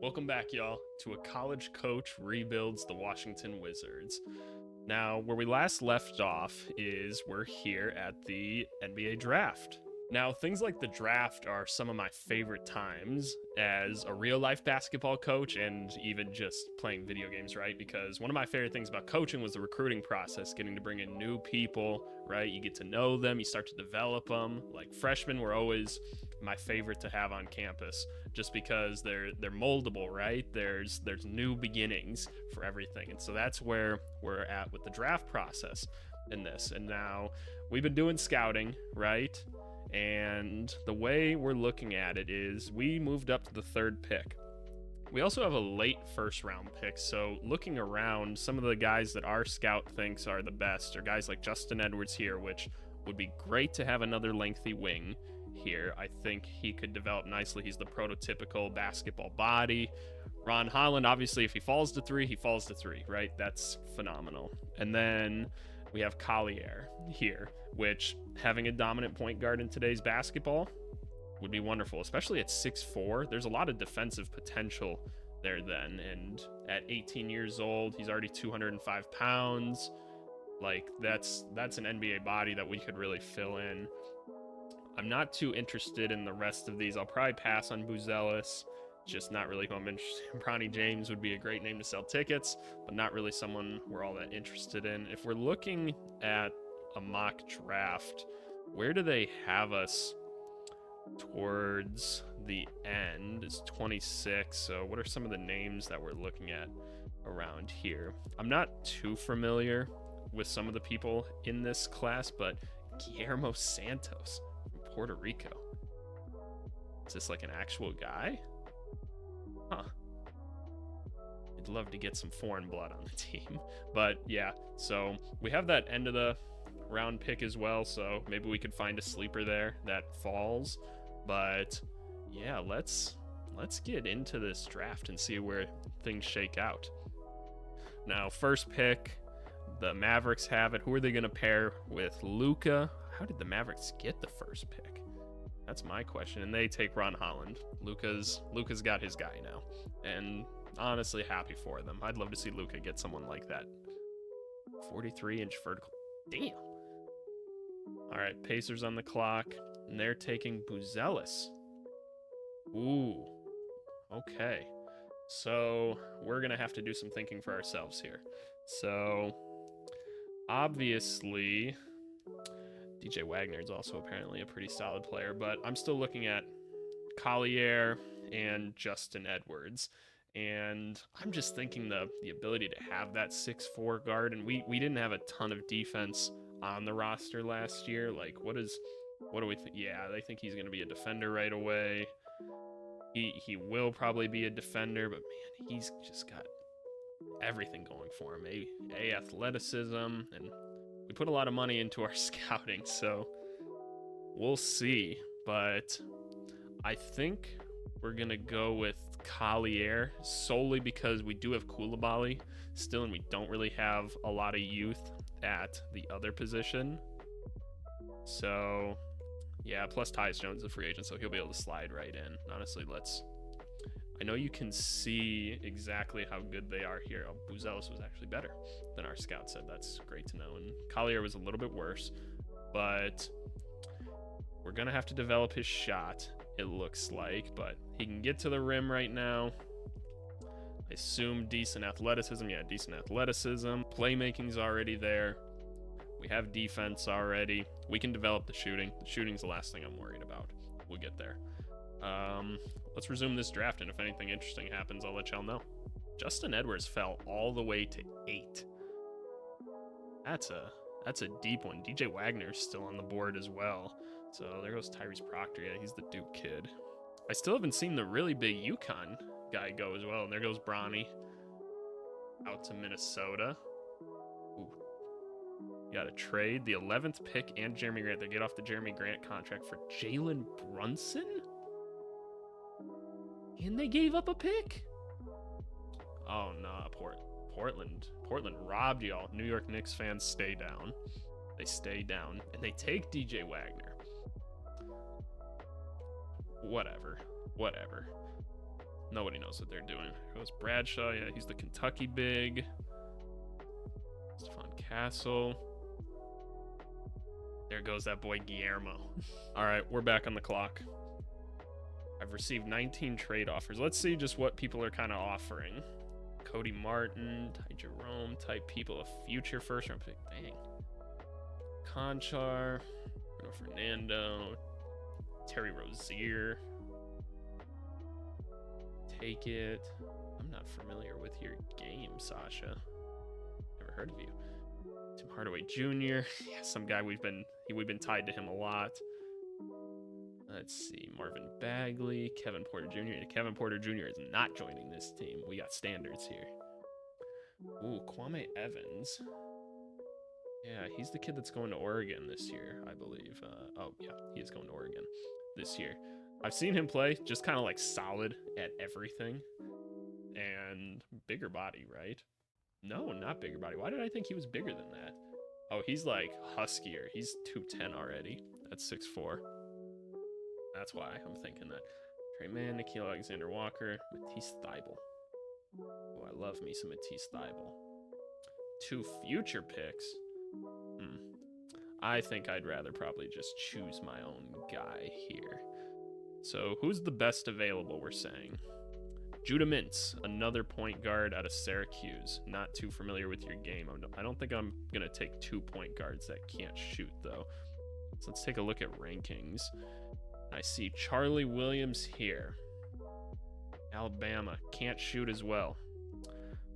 Welcome back, y'all, to A College Coach Rebuilds the Washington Wizards. Now, where we last left off is we're here at the NBA draft. Now, things like the draft are some of my favorite times as a real life basketball coach and even just playing video games, right? Because one of my favorite things about coaching was the recruiting process, getting to bring in new people, right? You get to know them, you start to develop them. Like freshmen were always my favorite to have on campus just because they're moldable, right? There's new beginnings for everything. And so that's where we're at with the draft process in this. And now we've been doing scouting, right? And the way we're looking at it is we moved up to the third pick. We also have a late first round pick. So looking around, some of the guys that our scout thinks are the best are guys like Justin Edwards here, which would be great to have another lengthy wing here. I think he could develop nicely. He's the prototypical basketball body. Ron Holland, obviously, if he falls to three, he falls to three, right? That's phenomenal. And then we have Collier here, which having a dominant point guard in today's basketball would be wonderful, especially at 6'4". There's a lot of defensive potential there then. And at 18 years old, he's already 205 pounds. Like that's an NBA body that we could really fill in. I'm not too interested in the rest of these. I'll probably pass on Buzelis. Just not really who I'm interested in. Bronny James would be a great name to sell tickets, but not really someone we're all that interested in. If we're looking at a mock draft, where do they have us towards the end? It's 26. So what are some of the names that we're looking at around here? I'm not too familiar with some of the people in this class, but Guillermo Santos from Puerto Rico. Is this like an actual guy? Huh. I'd love to get some foreign blood on the team. But yeah, so we have that end of the round pick as well, so maybe we could find a sleeper there that falls. But yeah, let's get into this draft and see where things shake out. Now, first pick, the Mavericks have it. Who are they going to pair with? Luka. How did the Mavericks get the first pick? That's my question. And they take Ron Holland. Luka's got his guy now. And honestly, happy for them. I'd love to see Luka get someone like that. 43-inch vertical. Damn. All right, Pacers on the clock. And they're taking Buzelis. Ooh. Okay. So we're going to have to do some thinking for ourselves here. So obviously, DJ Wagner is also apparently a pretty solid player, but I'm still looking at Collier and Justin Edwards. And I'm just thinking the ability to have that 6'4" guard, and we didn't have a ton of defense on the roster last year. Like, what do we think? Yeah, they think he's going to be a defender right away. He will probably be a defender, but man, he's just got everything going for him. A athleticism, and we put a lot of money into our scouting, so we'll see. But I think we're gonna go with Collier solely because we do have Koulibaly still, and we don't really have a lot of youth at the other position. So yeah, plus Tyus Jones is a free agent, so he'll be able to slide right in. Honestly, I know you can see exactly how good they are here. Oh, Buzelis was actually better than our scout said. That's great to know. And Collier was a little bit worse, but we're going to have to develop his shot, it looks like. But he can get to the rim right now. I assume decent athleticism. Yeah, decent athleticism. Playmaking's already there. We have defense already. We can develop the shooting. The shooting's the last thing I'm worried about. We'll get there. Let's resume this draft, and if anything interesting happens, I'll let y'all know. Justin Edwards fell all the way to 8. That's a deep one. DJ Wagner's still on the board as well. So there goes Tyrese Proctor. Yeah, he's the Duke kid. I still haven't seen the really big UConn guy go as well. And there goes Bronny out to Minnesota. Ooh. You got to trade the 11th pick and Jeremy Grant. They get off the Jeremy Grant contract for Jalen Brunson? And they gave up a pick? Oh, no, Portland robbed y'all. New York Knicks fans, stay down. They stay down, and they take DJ Wagner. Whatever. Nobody knows what they're doing. Here goes Bradshaw. Yeah, he's the Kentucky big. Stephon Castle. There goes that boy Guillermo. All right, we're back on the clock. I've received 19 trade offers. Let's see just what people are kind of offering. Cody Martin, Ty Jerome type people, a future first round pick. Dang. Conchar, Bruno Fernando, Terry Rozier. Take it. I'm not familiar with your game, Sasha. Never heard of you. Tim Hardaway Jr. Yeah, some guy we've been tied to him a lot. Let's see, Marvin Bagley, Kevin Porter Jr. Kevin Porter Jr. is not joining this team. We got standards here. Ooh, Kwame Evans. Yeah, he's the kid that's going to Oregon this year, I believe. Oh, yeah, he is going to Oregon this year. I've seen him play, just kind of like solid at everything. And bigger body, right? No, not bigger body. Why did I think he was bigger than that? Oh, he's like huskier. He's 210 already. That's 6'4". That's why I'm thinking that. Trey Mann, Nickeil Alexander-Walker, Matisse Thybulle. Oh, I love me some Matisse Thybulle. 2 future picks. I think I'd rather probably just choose my own guy here. So who's the best available, we're saying? Judah Mintz, another point guard out of Syracuse. Not too familiar with your game. I don't think I'm going to take 2 point guards that can't shoot, though. So let's take a look at rankings. I see Charlie Williams here. Alabama, can't shoot as well.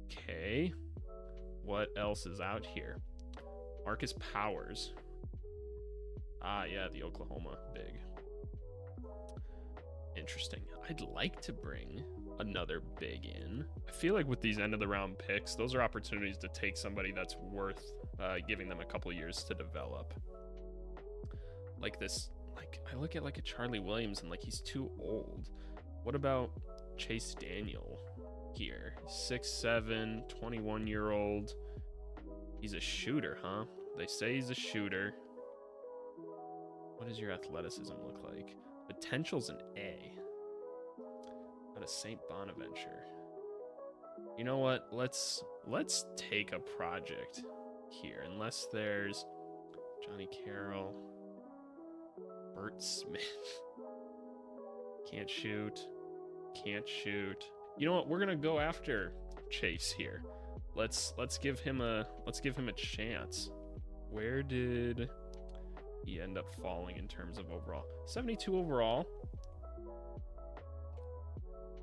Okay. What else is out here? Marcus Powers. Ah, yeah, the Oklahoma big. Interesting. I'd like to bring another big in. I feel like with these end of the round picks, those are opportunities to take somebody that's worth giving them a couple years to develop. Like this, like I look at like a Charlie Williams and like he's too old. What about Chase Daniel here? 6'7", 21-year-old. He's a shooter, huh? They say he's a shooter. What does your athleticism look like? Potential's an A. Out of St. Bonaventure. You know what? Let's take a project here. Unless there's Johnny Carroll, Bert Smith. Can't shoot. Can't shoot. You know what? We're gonna go after Chase here. Let's give him a chance. Where did he end up falling in terms of overall? 72 overall.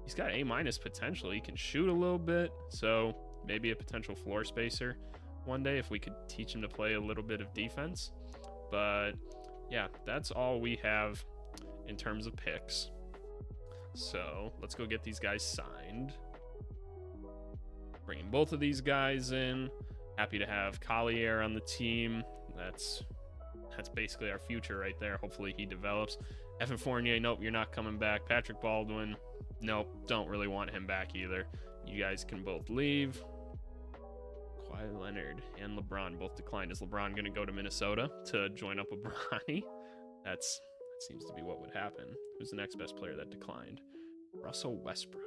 He's got A- potential. He can shoot a little bit, so maybe a potential floor spacer one day if we could teach him to play a little bit of defense. But yeah, that's all we have in terms of picks. So let's go get these guys signed. Bringing both of these guys in. Happy to have Collier on the team. That's basically our future right there. Hopefully he develops. Evan Fournier, nope, you're not coming back. Patrick Baldwin, nope, don't really want him back either. You guys can both leave. Kawhi Leonard and LeBron both declined. Is LeBron going to go to Minnesota to join up with Bronny? That seems to be what would happen. Who's the next best player that declined? Russell Westbrook.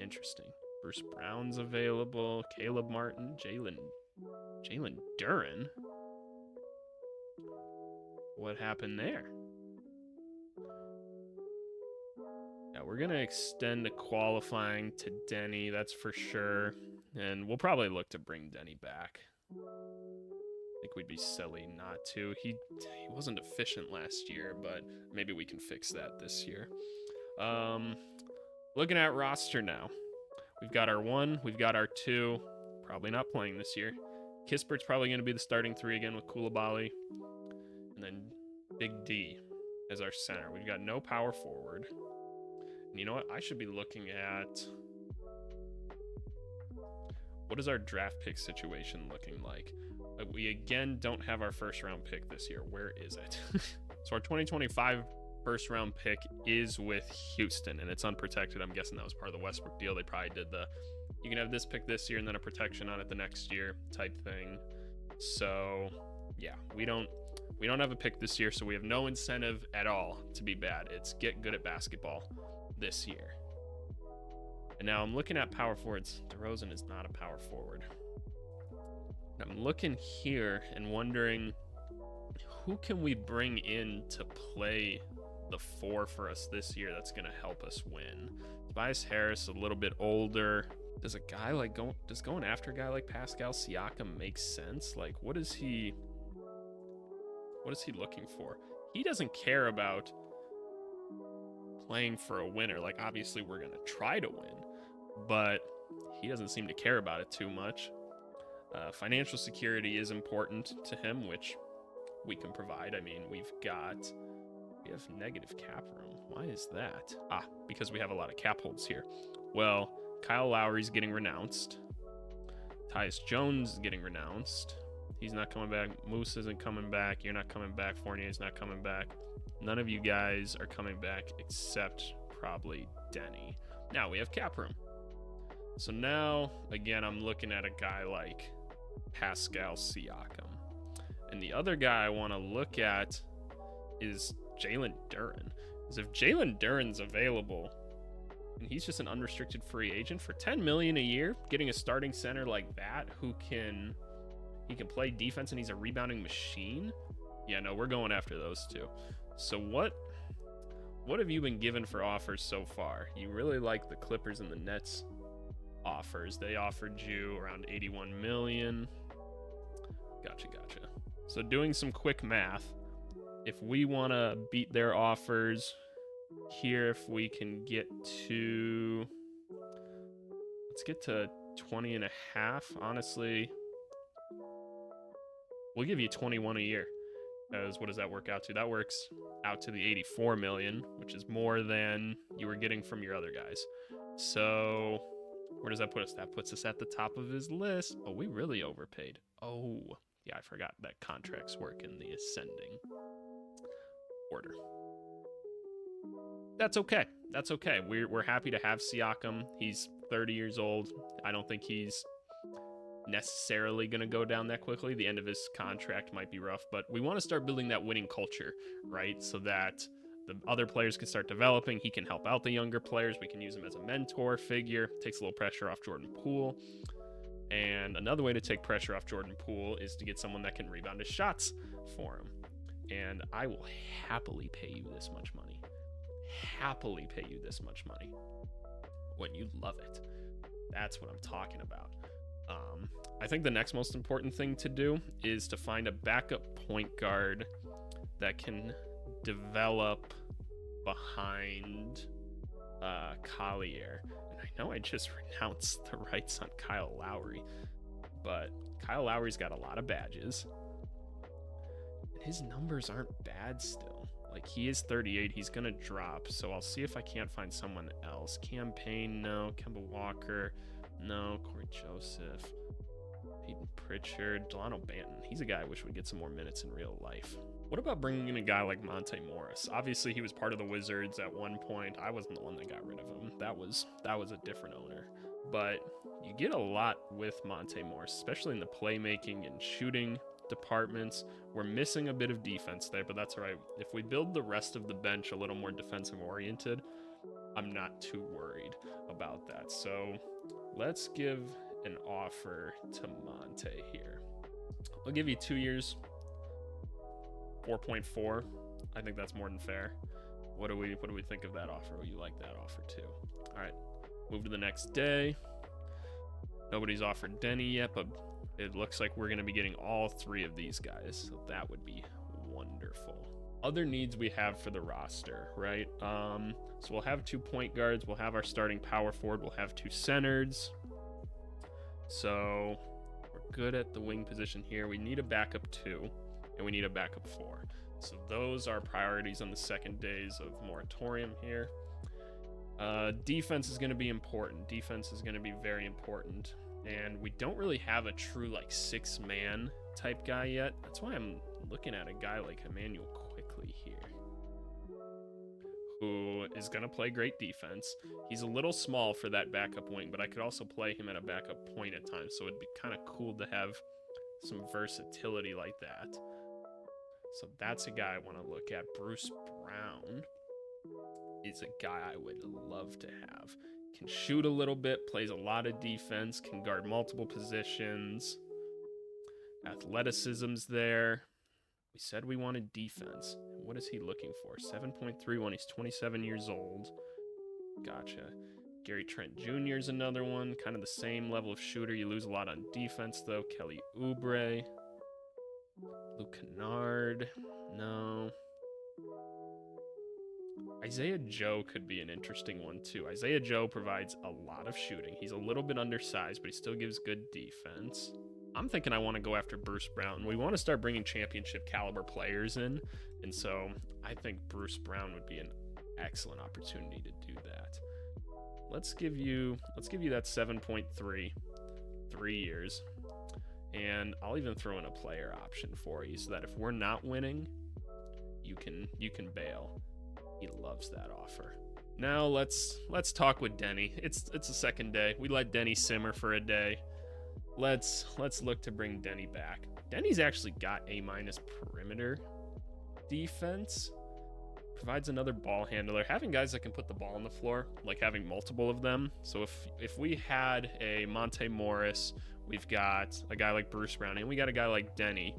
Interesting. Bruce Brown's available. Caleb Martin. Jalen Duren. What happened there? Yeah, we're going to extend the qualifying to Denny, that's for sure. And we'll probably look to bring Denny back. I think we'd be silly not to. He wasn't efficient last year, but maybe we can fix that this year. Looking at roster now. We've got our 1, we've got our 2. Probably not playing this year. Kispert's probably going to be the starting 3 again with Koulibaly. And then Big D as our center. We've got no power forward. And you know what? I should be looking at... What is our draft pick situation looking like? We again don't have our first round pick this year. Where is it? So our 2025 first round pick is with Houston, and it's unprotected. I'm guessing that was part of the Westbrook deal. They probably did you can have this pick this year and then a protection on it the next year type thing. So yeah, we don't have a pick this year, so we have no incentive at all to be bad. It's get good at basketball this year. And now I'm looking at power forwards. DeRozan is not a power forward. I'm looking here and wondering, who can we bring in to play the 4 for us this year that's going to help us win? Tobias Harris, a little bit older. Does a guy like going after a guy like Pascal Siakam make sense? Like, what is he looking for? He doesn't care about playing for a winner. Like, obviously we're going to try to win, but he doesn't seem to care about it too much. Financial security is important to him, which we can provide. I mean, we have negative cap room. Why is that? Because we have a lot of cap holds here. Well, Kyle Lowry's getting renounced. Tyus Jones is getting renounced. He's not coming back. Moose isn't coming back. You're not coming back. Fournier's not coming back. None of you guys are coming back except probably Denny. Now we have cap room. So now, again, I'm looking at a guy like Pascal Siakam. And the other guy I want to look at is Jalen Duren. Because if Jalen Duren's available, and he's just an unrestricted free agent for $10 million a year, getting a starting center like that he can play defense and he's a rebounding machine. Yeah, no, we're going after those two. So what have you been given for offers so far? You really like the Clippers and the Nets offers. They offered you around $81 million. Gotcha. So doing some quick math, if we want to beat their offers here, if we can get to, let's get to 20 and a half. Honestly, we'll give you 21 a year. Because what does that work out to? That works out to the 84 million, which is more than you were getting from your other guys. So where does that put us? That puts us at the top of his list. Oh, we really overpaid. Oh, yeah, I forgot that contracts work in the ascending order. That's okay. We're happy to have Siakam. He's 30 years old. I don't think he's necessarily going to go down that quickly. The end of his contract might be rough, but we want to start building that winning culture, right? So that the other players can start developing. He can help out the younger players. We can use him as a mentor figure. Takes a little pressure off Jordan Poole. And another way to take pressure off Jordan Poole is to get someone that can rebound his shots for him. And I will happily pay you this much money. When you love it. That's what I'm talking about. I think the next most important thing to do is to find a backup point guard that can develop behind Collier. And I know I just renounced the rights on Kyle Lowry, but Kyle Lowry's got a lot of badges. And his numbers aren't bad still. Like, he is 38. He's going to drop. So I'll see if I can't find someone else. Cam Payne, no. Kemba Walker, no. Corey Joseph. Peyton Pritchard. Delano Banton. He's a guy I wish would get some more minutes in real life. What about bringing in a guy like Monte Morris? Obviously, he was part of the Wizards at one point. I wasn't the one that got rid of him. That was a different owner. But you get a lot with Monte Morris, especially in the playmaking and shooting departments. We're missing a bit of defense there, but that's all right. If we build the rest of the bench a little more defensive oriented, I'm not too worried about that. So let's give an offer to Monte here. I'll give you 2 years, 4.4. I think that's more than fair. What do we think of that offer? You like that offer too? All right, move to the next day. Nobody's offered Denny yet, but it looks like we're going to be getting all 3 of these guys, so that would be wonderful. Other needs we have for the roster, right? So we'll have 2 point guards. We'll have our starting power forward. We'll have 2 centers. So we're good at the wing position here. We need a backup 2, and we need a backup 4. So those are priorities on the second days of moratorium here. Defense is going to be important. Defense is going to be very important. And we don't really have a true, like, 6-man type guy yet. That's why I'm looking at a guy like Emmanuel Quickley here, who is going to play great defense. He's a little small for that backup wing, but I could also play him at a backup point at times, so it'd be kind of cool to have some versatility like that. So that's a guy I want to look at. Bruce Brown is a guy I would love to have. Can shoot a little bit, plays a lot of defense, can guard multiple positions. Athleticism's there. We said we wanted defense. What is he looking for? 7.3 when he's 27 years old. Gotcha. Gary Trent Jr. is another one. Kind of the same level of shooter. You lose a lot on defense, though. Kelly Oubre. Luke Kennard. No. Isaiah Joe could be an interesting one, too. Isaiah Joe provides a lot of shooting. He's a little bit undersized, but he still gives good defense. I'm thinking I want to go after Bruce Brown. We want to start bringing championship caliber players in, and so I think Bruce Brown would be an excellent opportunity to do that. Let's give you that 7.3, 3 years, and I'll even throw in a player option for you so that if we're not winning, you can bail. He loves that offer. Now let's talk with Denny. It's a second day. We let Denny simmer for a day. Let's look to bring Denny back. Denny's actually got A- perimeter defense. Provides another ball handler. Having guys that can put the ball on the floor, like having multiple of them. So if we had a Monte Morris, we've got a guy like Bruce Brown, and we got a guy like Denny,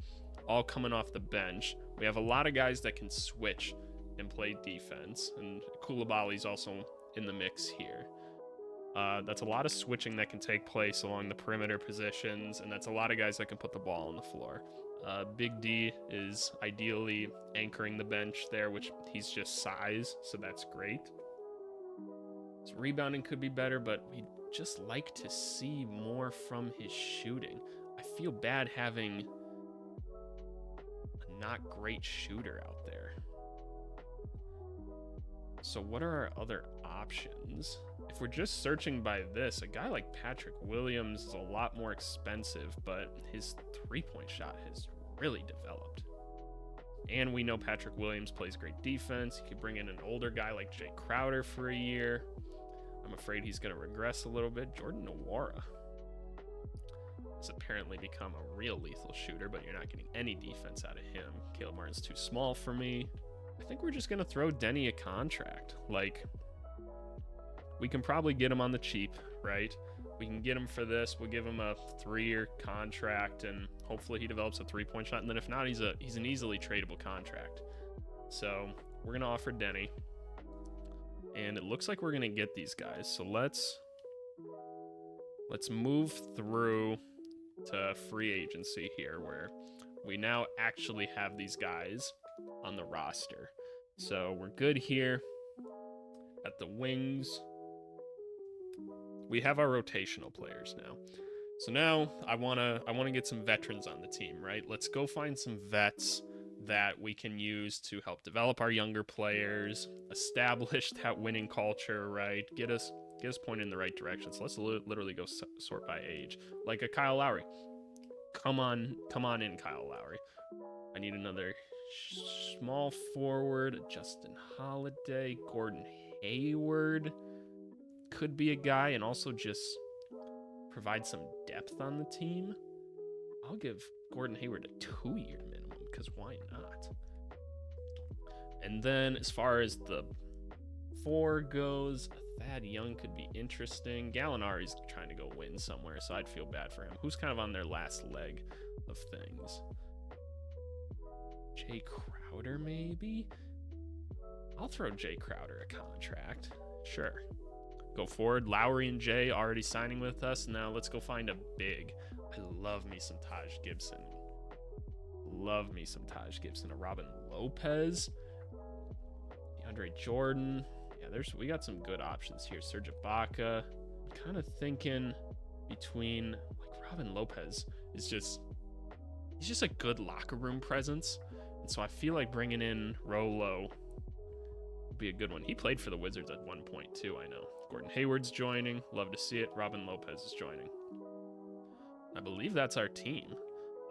all coming off the bench. We have a lot of guys that can switch and play defense, and Koulibaly's also in the mix here. That's a lot of switching that can take place along the perimeter positions, and that's a lot of guys that can put the ball on the floor. Big D is ideally anchoring the bench there, which he's just size, so that's great. His rebounding could be better, but we'd just like to see more from his shooting. I feel bad having a not great shooter out there. So what are our other options? If we're just searching by this, a guy like Patrick Williams is a lot more expensive, but his three-point shot has really developed. And we know Patrick Williams plays great defense. You could bring in an older guy like Jay Crowder for a year. I'm afraid he's going to regress a little bit. Jordan Nwora has apparently become a real lethal shooter, but you're not getting any defense out of him. Caleb Martin's too small for me. I think we're just going to throw Denny a contract. Like, we can probably get him on the cheap, right? We can get him for this. We'll give him a 3-year contract, and hopefully he develops a three-point shot. And then if not, he's an easily tradable contract. So we're going to offer Denny. And it looks like we're going to get these guys. So let's move through to free agency here, where we now actually have these guys on the roster. So we're good here at the wings. We have our rotational players now. So now I want to get some veterans on the team, right? Let's go find some vets that we can use to help develop our younger players, establish that winning culture, right? Get us pointed in the right direction. So let's literally go sort by age. Like a Kyle Lowry. Come on in, Kyle Lowry. I need another small forward. Justin Holiday, Gordon Hayward could be a guy, and also just provide some depth on the team. I'll give Gordon Hayward a 2-year minimum, because why not? And then as far as the 4 goes, Thad Young could be interesting. Gallinari's trying to go win somewhere, so I'd feel bad for him. Who's kind of on their last leg of things? Jay Crowder, maybe? I'll throw Jay Crowder a contract. Sure. Go forward. Lowry and Jay already signing with us. Now let's go find a big. I love me some Taj Gibson. Love me some Taj Gibson. A Robin Lopez. DeAndre Jordan. Yeah, we got some good options here. Serge Ibaka. I'm kind of thinking between, like, Robin Lopez is just, he's just a good locker room presence. And so I feel like bringing in Rolo would be a good one. He played for the Wizards at one point too, I know. Gordon Hayward's joining. Love to see it. Robin Lopez is joining. I believe that's our team.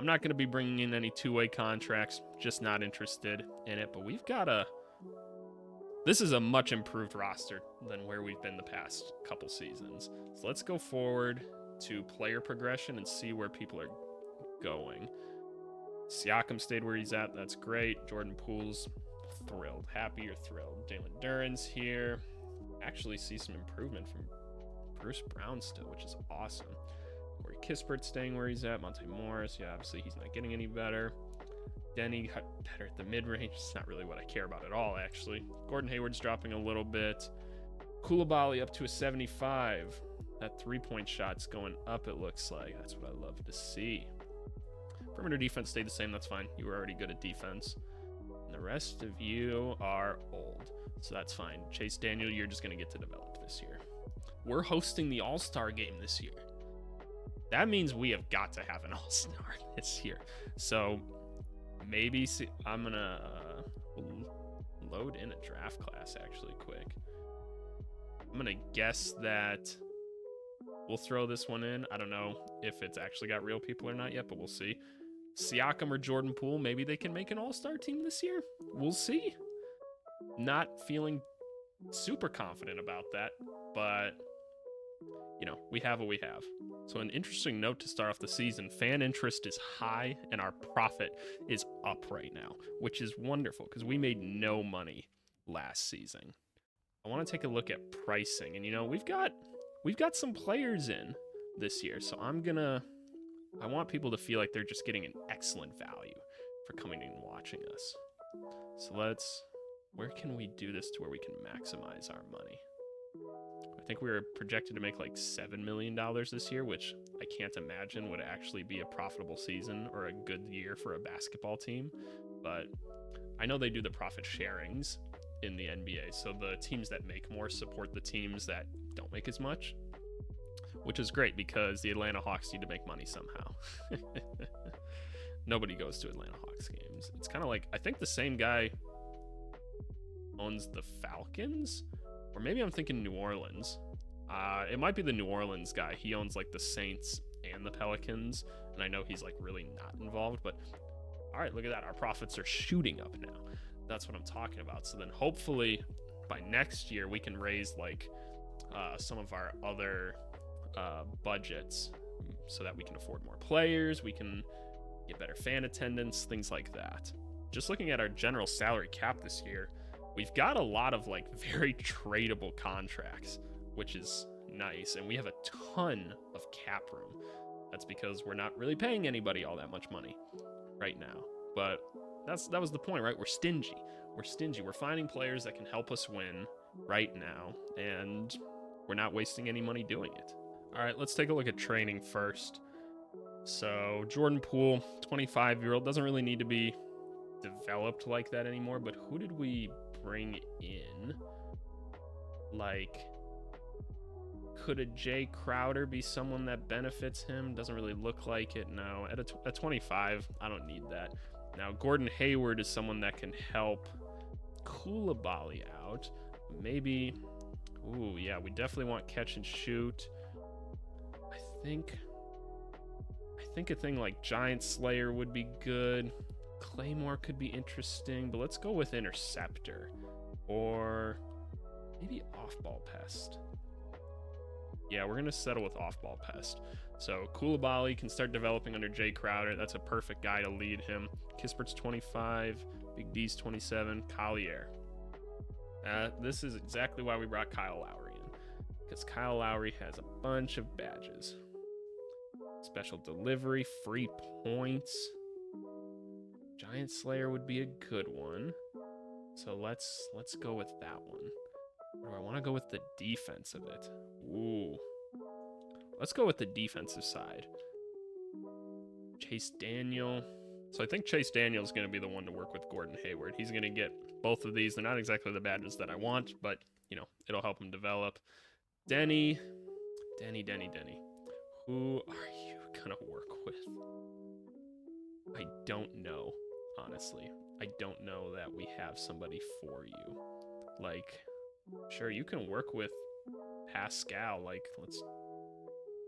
I'm not going to be bringing in any two-way contracts. Just not interested in it. But we've got this is a much improved roster than where we've been the past couple seasons. So let's go forward to player progression and see where people are going. Siakam stayed where he's at. That's great. Jordan Poole's thrilled. Happy or thrilled. Jalen Duren's here. Actually see some improvement from Bruce Brown still, which is awesome. Corey Kispert staying where he's at. Monte Morris, yeah, obviously he's not getting any better. Denny got better at the mid-range. It's not really what I care about at all, actually. Gordon Hayward's dropping a little bit. Koulibaly up to a 75. That three-point shot's going up, it looks like. That's what I love to see. Perimeter defense stayed the same. That's fine. You were already good at defense. And the rest of you are old, so that's fine. Chase Daniel, you're just going to get to develop this year. We're hosting the All-Star game this year. That means we have got to have an All-Star this year. So maybe I'm going to load in a draft class actually quick. I'm going to guess that we'll throw this one in. I don't know if it's actually got real people or not yet, but we'll see. Siakam or Jordan Poole, maybe they can make an all-star team this year. We'll see. Not feeling super confident about that, but, you know, we have what we have. So an interesting note to start off the season, fan interest is high and our profit is up right now, which is wonderful because we made no money last season. I want to take a look at pricing, and, you know, we've got some players in this year, so I want people to feel like they're just getting an excellent value for coming in and watching us. So where can we do this to where we can maximize our money? I think we were projected to make like $7 million this year, which I can't imagine would actually be a profitable season or a good year for a basketball team. But I know they do the profit sharings in the NBA, so the teams that make more support the teams that don't make as much, which is great because the Atlanta Hawks need to make money somehow. Nobody goes to Atlanta Hawks games. It's kind of like, I think the same guy owns the Falcons, or maybe I'm thinking New Orleans. It might be the New Orleans guy. He owns like the Saints and the Pelicans, and I know he's like really not involved, but all right, look at that. Our profits are shooting up now. That's what I'm talking about. So then hopefully by next year we can raise like some of our other budgets so that we can afford more players, we can get better fan attendance, things like that. Just looking at our general salary cap this year, we've got a lot of like very tradable contracts, which is nice, and we have a ton of cap room. That's because we're not really paying anybody all that much money right now, but that was the point, right? We're stingy. We're finding players that can help us win right now, and we're not wasting any money doing it. All right, let's take a look at training first. So Jordan Poole, 25-year-old, doesn't really need to be developed like that anymore, but who did we bring in? Like, could a Jay Crowder be someone that benefits him? Doesn't really look like it, no. At 25, I don't need that. Now, Gordon Hayward is someone that can help Koulibaly out. Maybe, ooh, yeah, we definitely want catch and shoot. I think a thing like Giant Slayer would be good. Claymore could be interesting, but let's go with Interceptor. Or maybe Off-Ball Pest. Yeah, we're going to settle with Off-Ball Pest. So Koulibaly can start developing under Jay Crowder. That's a perfect guy to lead him. Kispert's 25. Big D's 27. Collier. This is exactly why we brought Kyle Lowry in. Because Kyle Lowry has a bunch of badges. Special delivery, free points. Giant Slayer would be a good one. So let's go with that one. Or do I want to go with the defense of it? Ooh. Let's go with the defensive side. Chase Daniel. So I think Chase Daniel is going to be the one to work with Gordon Hayward. He's going to get both of these. They're not exactly the badges that I want, but, you know, it'll help him develop. Denny. Who are you going to work with? I don't know, honestly. I don't know that we have somebody for you. Like, sure, you can work with Pascal. Like,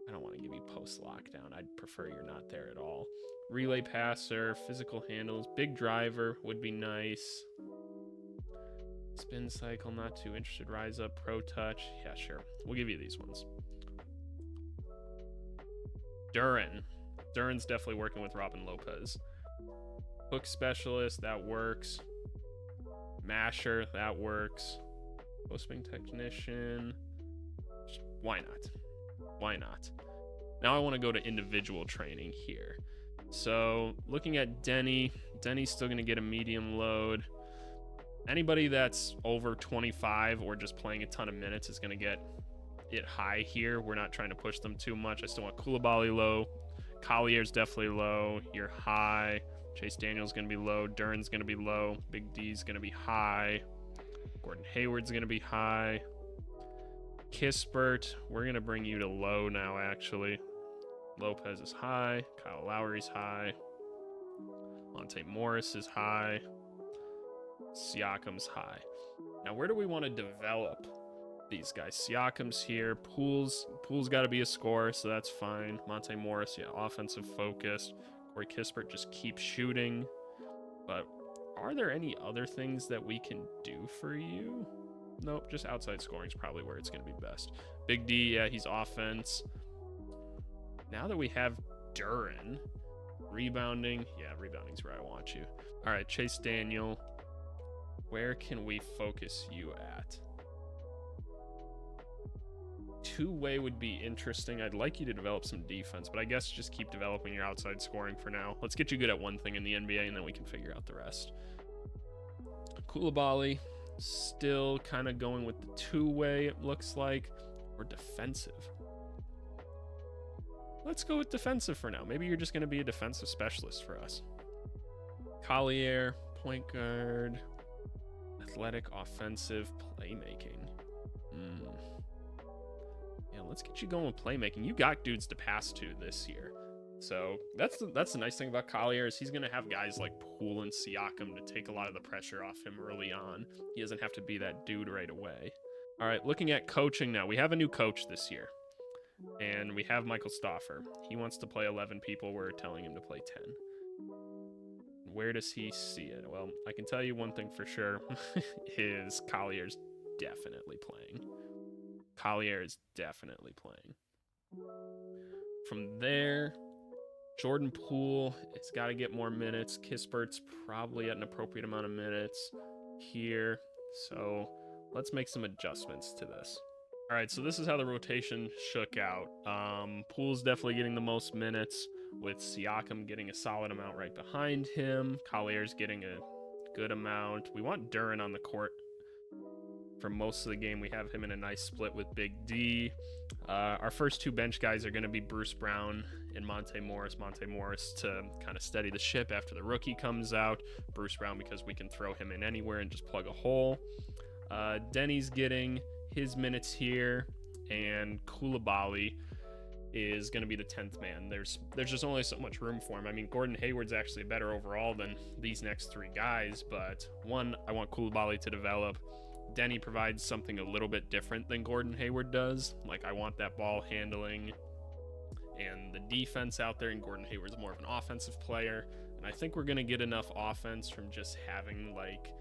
I don't want to give you post-lockdown. I'd prefer you're not there at all. Relay passer, physical handles, big driver would be nice. Spin cycle, not too interested. Rise up, pro touch. Yeah, sure. We'll give you these ones. Duran's definitely working with Robin Lopez. Hook specialist, that works. Masher, that works. Post-spin technician. Why not? Why not? Now I want to go to individual training here. So looking at Denny's still going to get a medium load. Anybody that's over 25 or just playing a ton of minutes is going to get it high here. We're not trying to push them too much. I still want Koulibaly low. Collier's definitely low. You're high. Chase Daniel's going to be low. Duren's going to be low. Big D's going to be high. Gordon Hayward's going to be high. Kispert, we're going to bring you to low now, actually. Lopez is high. Kyle Lowry's high. Monte Morris is high. Siakam's high. Now, where do we want to develop these guys? Siakam's here. Pool's got to be a scorer, so that's fine. Monte Morris, yeah, offensive focused. Corey Kispert just keeps shooting. But are there any other things that we can do for you? Nope, just outside scoring is probably where it's going to be best. Big D, yeah, he's offense. Now that we have Duren, rebounding, yeah, rebounding's where I want you. All right, Chase Daniel, where can we focus you at? Two-way would be interesting. I'd like you to develop some defense, but I guess just keep developing your outside scoring for now. Let's get you good at one thing in the NBA, and then we can figure out the rest. Koulibaly, still kind of going with the two-way, it looks like, or defensive. Let's go with defensive for now. Maybe you're just going to be a defensive specialist for us. Collier, point guard, athletic, offensive, playmaking. Yeah, let's get you going with playmaking. You got dudes to pass to this year. So that's the nice thing about Collier is he's going to have guys like Poole and Siakam to take a lot of the pressure off him early on. He doesn't have to be that dude right away. All right, looking at coaching now. We have a new coach this year. And we have Michael Stauffer. He wants to play 11 people. We're telling him to play 10. Where does he see it? Well, I can tell you one thing for sure is Collier's definitely playing. Collier is definitely playing. From there, Jordan Poole, it's got to get more minutes. Kispert's probably at an appropriate amount of minutes here. So let's make some adjustments to this. All right, so this is how the rotation shook out. Poole's definitely getting the most minutes, with Siakam getting a solid amount right behind him. Collier's getting a good amount. We want Duren on the court for most of the game. We have him in a nice split with Big D. Our first two bench guys are going to be Bruce Brown and Monte Morris. Monte Morris to kind of steady the ship after the rookie comes out. Bruce Brown because we can throw him in anywhere and just plug a hole. Denny's getting his minutes here, and Koulibaly is going to be the 10th man. There's just only so much room for him. I mean, Gordon Hayward's actually better overall than these next three guys, but one, I want Koulibaly to develop. Denny provides something a little bit different than Gordon Hayward does. Like, I want that ball handling and the defense out there, and Gordon Hayward's more of an offensive player, and I think we're going to get enough offense from just having, like,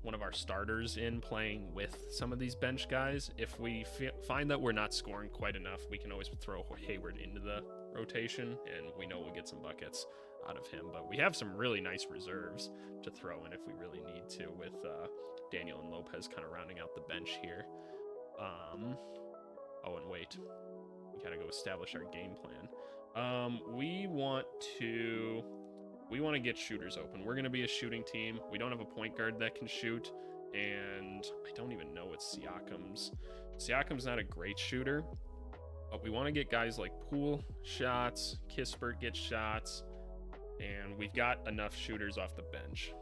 one of our starters in playing with some of these bench guys. If we find that we're not scoring quite enough, we can always throw Hayward into the rotation, and we know we'll get some buckets out of him. But we have some really nice reserves to throw in if we really need to, with Daniel and Lopez kind of rounding out the bench here. Oh, and wait, we gotta go establish our game plan. We want to get shooters open. We're going to be a shooting team. We don't have a point guard that can shoot, and I don't even know what Siakam's. Siakam's not a great shooter, but we want to get guys like Poole shots, Kispert gets shots, and we've got enough shooters off the bench,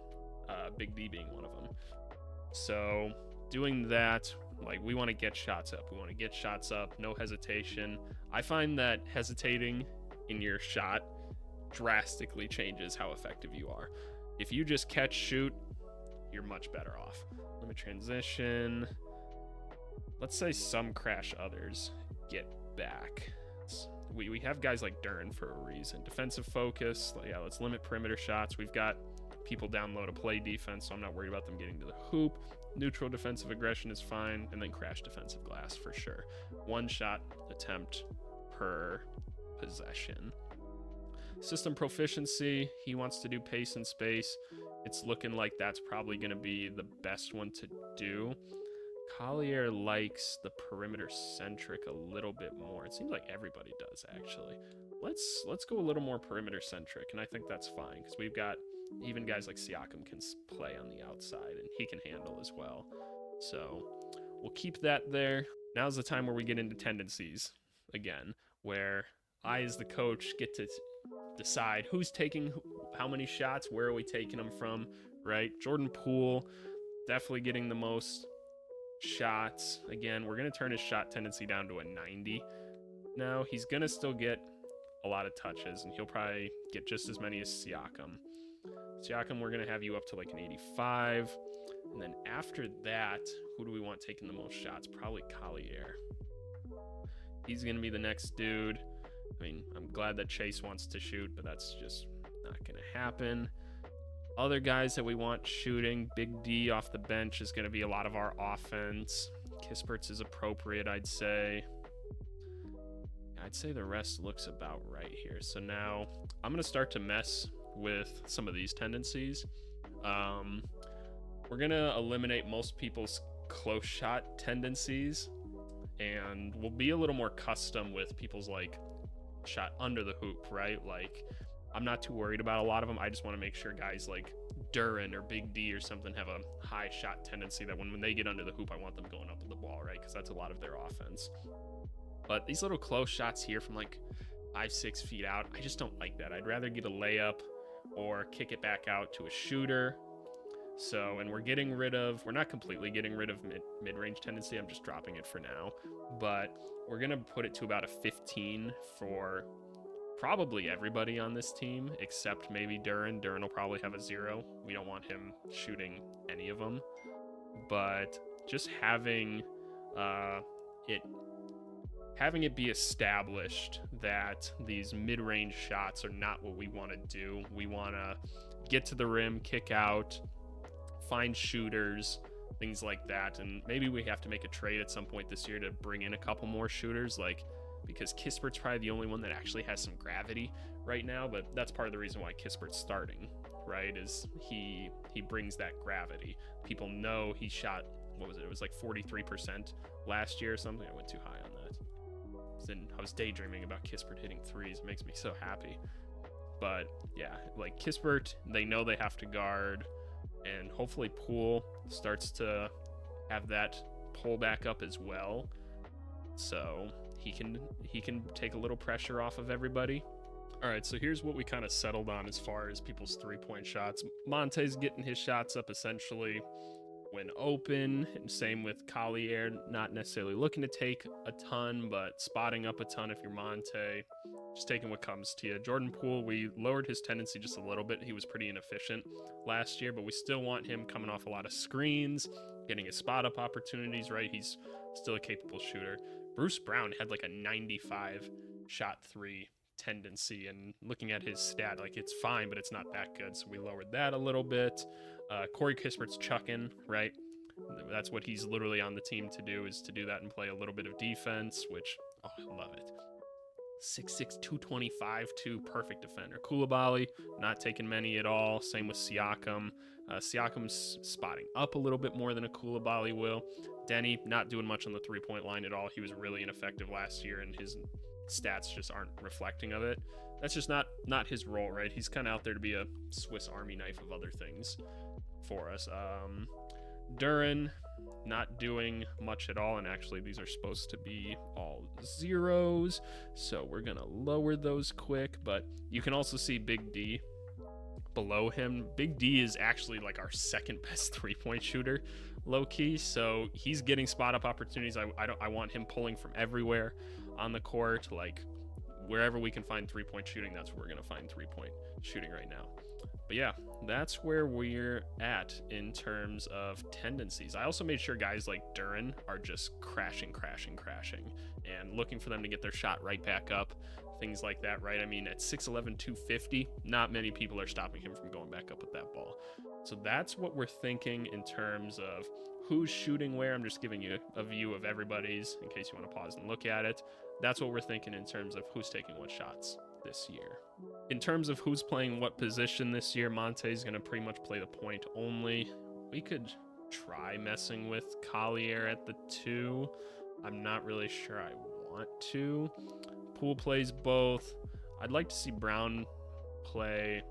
Big D being one of them. So doing that, like, we want to get shots up. We want to get shots up, no hesitation. I find that hesitating in your shot drastically changes how effective you are. If you just catch shoot, you're much better off. Limit transition. Let's say some crash, others get back. We have guys like Duren for a reason. Defensive focus. Yeah, let's limit perimeter shots. We've got people down low to play defense, so I'm not worried about them getting to the hoop. Neutral defensive aggression is fine, and then crash defensive glass for sure. One shot attempt per possession. System proficiency, he wants to do pace and space. It's looking like that's probably going to be the best one to do. Collier likes the perimeter centric a little bit more. It seems like everybody does, actually. Let's go a little more perimeter centric, and I think that's fine because we've got even guys like Siakam can play on the outside, and he can handle as well. So we'll keep that there. Now's the time where we get into tendencies again, where I, as the coach, get to decide who's taking how many shots, where are we taking them from, right? Jordan Poole definitely getting the most shots. Again, we're going to turn his shot tendency down to a 90. Now, he's going to still get a lot of touches, and he'll probably get just as many as Siakam. Siakam, we're going to have you up to like an 85. And then after that, who do we want taking the most shots? Probably Collier. He's going to be the next dude. I mean, I'm glad that Chase wants to shoot, but that's just not going to happen. Other guys that we want shooting, Big D off the bench is going to be a lot of our offense. Kispert's is appropriate, I'd say. I'd say the rest looks about right here. So now I'm going to start to mess with some of these tendencies. We're going to eliminate most people's close shot tendencies, and we'll be a little more custom with people's like shot under the hoop, right? Like, I'm not too worried about a lot of them. I just want to make sure guys like Duren or Big D or something have a high shot tendency that when they get under the hoop, I want them going up with the ball, right? Because that's a lot of their offense. But these little close shots here from like 5-6 feet out, I just don't like that. I'd rather get a layup or kick it back out to a shooter. So, and we're not completely getting rid of mid-range tendency. I'm just dropping it for now. But we're going to put it to about a 15 for probably everybody on this team, except maybe Duren. Duren will probably have a 0. We don't want him shooting any of them. But just having it be established that these mid-range shots are not what we want to do. We want to get to the rim, kick out, find shooters, things like that. And maybe we have to make a trade at some point this year to bring in a couple more shooters, like, because Kispert's probably the only one that actually has some gravity right now, but that's part of the reason why Kispert's starting, right? Is he brings that gravity. People know he shot, what was it? It was like 43% last year or something. I went too high on that. Then I was daydreaming about Kispert hitting threes. It makes me so happy. But yeah, like Kispert, they know they have to guard, and hopefully Poole starts to have that pull back up as well, so he can take a little pressure off of everybody. All right, so here's what we kind of settled on as far as people's 3-point shots. Monte's getting his shots up essentially when open, and same with Collier, not necessarily looking to take a ton, but spotting up a ton if you're Monte, just taking what comes to you. Jordan Poole, we lowered his tendency just a little bit. He was pretty inefficient last year, but we still want him coming off a lot of screens, getting his spot up opportunities, right? He's still a capable shooter. Bruce Brown had like a 95 shot 3 tendency, and looking at his stat, like, it's fine, but it's not that good, so we lowered that a little bit. Corey Kispert's chucking, right? That's what he's literally on the team to do, is to do that and play a little bit of defense, which, oh, I love it. 6'6", 225, perfect defender. Coulibaly, not taking many at all. Same with Siakam. Siakam's spotting up a little bit more than a Coulibaly will. Denny, not doing much on the 3-point line at all. He was really ineffective last year, and his stats just aren't reflecting of it. That's just not his role, right? He's kind of out there to be a Swiss Army knife of other things for us. Duren, not doing much at all, and actually these are supposed to be all 0s, so we're gonna lower those quick. But you can also see Big D below him. Big D is actually like our second best 3-point shooter, low-key, so he's getting spot up opportunities. I want him pulling from everywhere on the court, like wherever we can find 3-point shooting, that's where we're gonna find 3-point shooting right now. But yeah, that's where we're at in terms of tendencies. I also made sure guys like Duren are just crashing, and looking for them to get their shot right back up, things like that, right? I mean, at 6'11", 250, not many people are stopping him from going back up with that ball. So that's what we're thinking in terms of who's shooting where. I'm just giving you a view of everybody's in case you want to pause and look at it. That's what we're thinking in terms of who's taking what shots this year. In terms of who's playing what position this year, Monte's going to pretty much play the point only. We could try messing with Collier at the 2. I'm not really sure I want to. Poole plays both. I'd like to see Brown play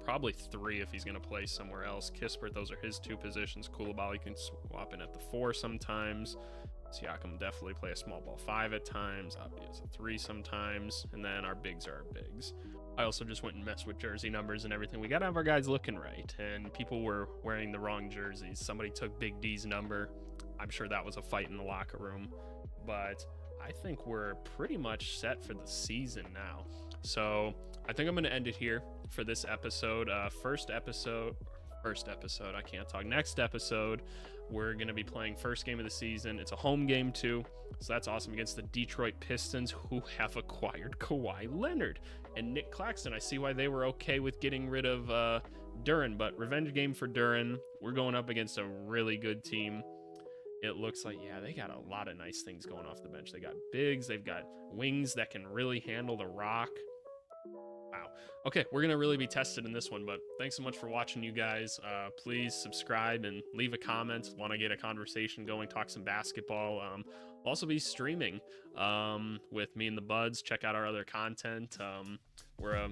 probably 3 if he's going to play somewhere else. Kispert, those are his 2 positions. Koulibaly can swap in at the 4 sometimes. Siakam definitely play a small ball 5 at times. Obviously a 3 sometimes. And then our bigs are our bigs. I also just went and messed with jersey numbers and everything. We got to have our guys looking right. And people were wearing the wrong jerseys. Somebody took Big D's number. I'm sure that was a fight in the locker room. But I think we're pretty much set for the season now. So I think I'm going to end it here for this episode. Next episode, we're going to be playing first game of the season. It's a home game too, so that's awesome, against the Detroit Pistons, who have acquired Kawhi Leonard and Nick Claxton. I see why they were okay with getting rid of Duren, but revenge game for Duren. We're going up against a really good team. It looks like, yeah, they got a lot of nice things going off the bench. They got bigs, they've got wings that can really handle the rock. Wow. Okay, we're going to really be tested in this one, but thanks so much for watching, you guys. Please subscribe and leave a comment. Want to get a conversation going, talk some basketball. I'll also be streaming with me and the Buds. Check out our other content. We're a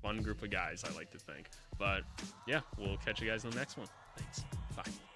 fun group of guys, I like to think. But yeah, we'll catch you guys in the next one. Thanks. Bye.